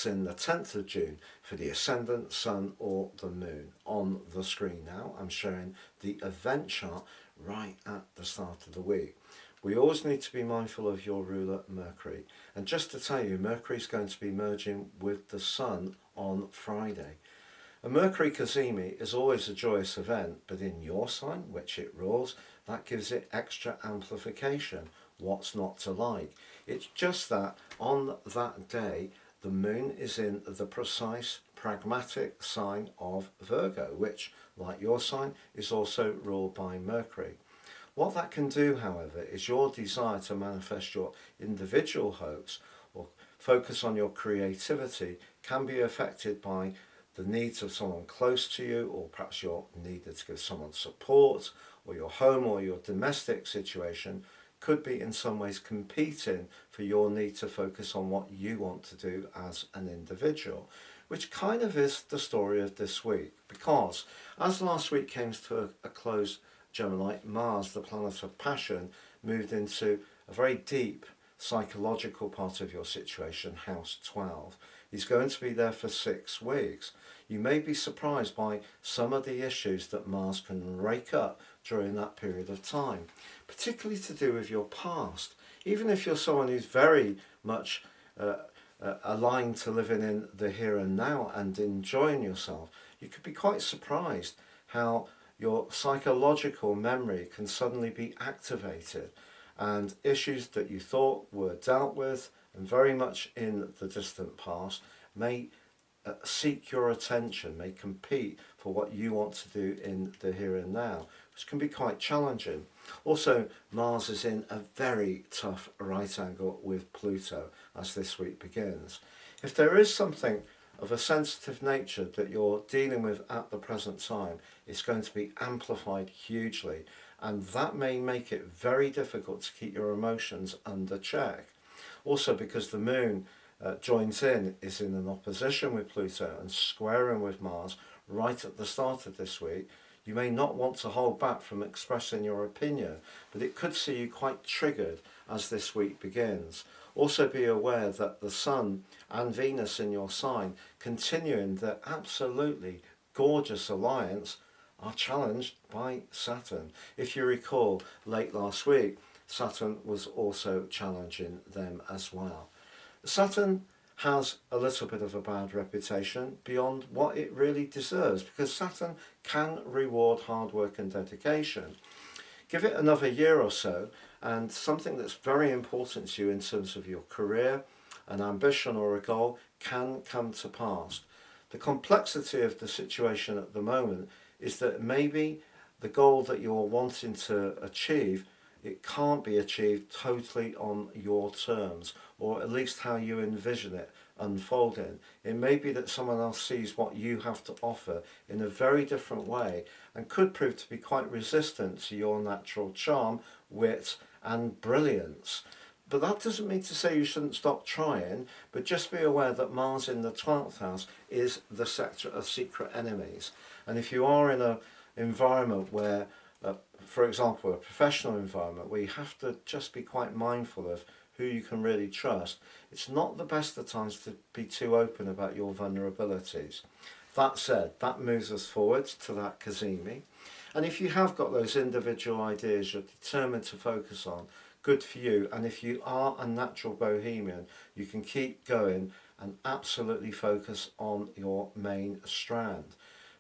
that's in the 10th of June for the ascendant, sun or the moon. On the screen now I'm showing the event chart right at the start of the week. We always need to be mindful of your ruler Mercury, and just to tell you, Mercury is going to be merging with the sun on Friday. A Mercury cazimi is always a joyous event, but in your sign, which it rules, that gives it extra amplification. What's not to like? It's just that on that day, the moon is in the precise, pragmatic sign of Virgo, which, like your sign, is also ruled by Mercury. What that can do, however, is your desire to manifest your individual hopes or focus on your creativity can be affected by the needs of someone close to you, or perhaps you're needed to give someone support, or your home or your domestic situation could be in some ways competing for your need to focus on what you want to do as an individual, which kind of is the story of this week. Because as last week came to a close, Gemini, Mars, the planet of passion, moved into a very deep psychological part of your situation, house 12. He's going to be there for 6 weeks. You may be surprised by some of the issues that Mars can rake up during that period of time, particularly to do with your past. Even if you're someone who's very much aligned to living in the here and now and enjoying yourself, you could be quite surprised how your psychological memory can suddenly be activated, and issues that you thought were dealt with and very much in the distant past may seek your attention, may compete for what you want to do in the here and now, which can be quite challenging. Also, Mars is in a very tough right angle with Pluto as this week begins. If there is something of a sensitive nature that you're dealing with at the present time, it's going to be amplified hugely, and that may make it very difficult to keep your emotions under check. Also, because the moon is in an opposition with Pluto and squaring with Mars right at the start of this week, you may not want to hold back from expressing your opinion, but it could see you quite triggered as this week begins. Also be aware that the Sun and Venus in your sign, continuing their absolutely gorgeous alliance, are challenged by Saturn. If you recall, late last week, Saturn was also challenging them as well. Saturn has a little bit of a bad reputation beyond what it really deserves, because Saturn can reward hard work and dedication. Give it another year or so, and something that's very important to you in terms of your career, an ambition or a goal, can come to pass. The complexity of the situation at the moment is that maybe the goal that you're wanting to achieve, it can't be achieved totally on your terms, or at least how you envision it unfolding. It may be that someone else sees what you have to offer in a very different way and could prove to be quite resistant to your natural charm, wit and brilliance. But that doesn't mean to say you shouldn't stop trying, but just be aware that Mars in the 12th house is the sector of secret enemies. And if you are in an environment where, for example, a professional environment where you have to just be quite mindful of who you can really trust, it's not the best of times to be too open about your vulnerabilities. That said, that moves us forward to that cazimi. And if you have got those individual ideas you're determined to focus on, good for you. And if you are a natural bohemian, you can keep going and absolutely focus on your main strand.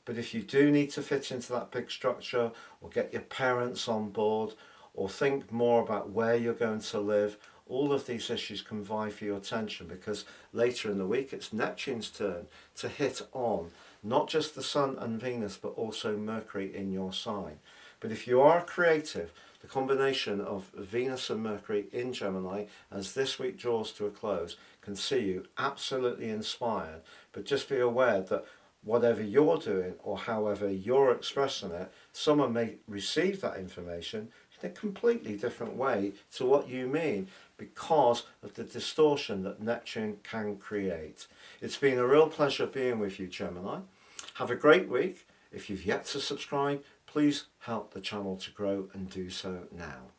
But if you do need to fit into that big structure, or get your parents on board, or think more about where you're going to live, all of these issues can vie for your attention, because later in the week it's Neptune's turn to hit on not just the Sun and Venus, but also Mercury in your sign. But if you are creative, the combination of Venus and Mercury in Gemini, as this week draws to a close, can see you absolutely inspired. But just be aware that whatever you're doing or however you're expressing it, someone may receive that information in a completely different way to what you mean, because of the distortion that Neptune can create. It's been a real pleasure being with you, Gemini. Have a great week. If you've yet to subscribe, please help the channel to grow and do so now.